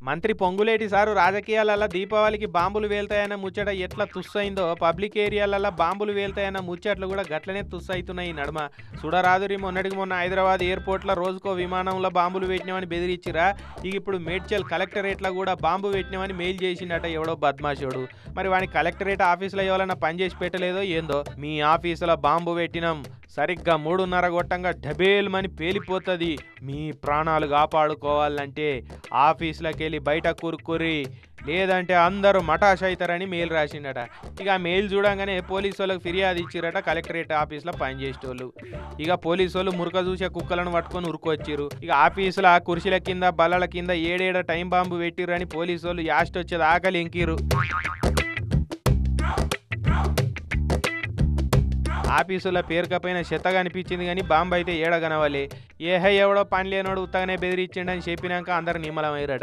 మంత్రి పొంగులేటి సారు రాజకీయాలలో దీపావళికి బాంబులు వేల్తాయన్న ముచ్చట ఎట్లా తుస్సైందో పబ్లిక్ ఏరియాలలో బాంబులు వేల్తాయన్న ముచ్చట్లు కూడా గట్లనే తుస్సైతున్నాయి ఈ నడుమ. సుడరాదురి మొన్నటికి మొన్న హైదరాబాద్ ఎయిర్పోర్ట్లో రోజుకో విమానంలో బాంబులు పెట్టినామని బెదిరించిరా. ఇక ఇప్పుడు మేడ్చల్ కలెక్టరేట్లో కూడా బాంబు పెట్టినామని మెయిల్ చేసిండట ఎవడో బద్మాషోడు. మరి వాని కలెక్టరేట్ ఆఫీసులో ఎవరైనా పనిచేసి పెట్టలేదో ఏందో. మీ ఆఫీసులో బాంబు పెట్టినాం, సరిగ్గా 3:30 గొట్టంగా డబేల్మని పేలిపోతుంది, మీ ప్రాణాలు కాపాడుకోవాలంటే ఆఫీసులోకి వెళ్ళి బయట కూరుకురి, లేదంటే అందరూ మటాష్ అవుతారని మెయిల్ రాసిండట. ఇక ఆ మెయిల్ చూడంగానే పోలీసు వాళ్ళకి ఫిర్యాదు ఇచ్చిరట కలెక్టరేట్ ఆఫీస్లో పనిచేసేటోళ్ళు. ఇక పోలీసు వాళ్ళు మురక చూసే కుక్కలను పట్టుకొని ఉరుకొచ్చిరు. ఇక ఆఫీసులో కుర్చీల కింద బల్లల కింద ఏడేడ టైం బాంబు పెట్టిర్రని పోలీసు వాళ్ళు యాస్ట్ వచ్చేది ఆకలి ఎంకిరు. ఆఫీసులో పేరుకపోయిన చెత్తగా అనిపించింది కానీ బాంబు అయితే ఏడగనవాలి. ఏహే ఎవడో పని లేనోడు ఉత్తగానే బెదిరించిండని చెప్పినాక అందరు నిమ్మలమయ్యారట.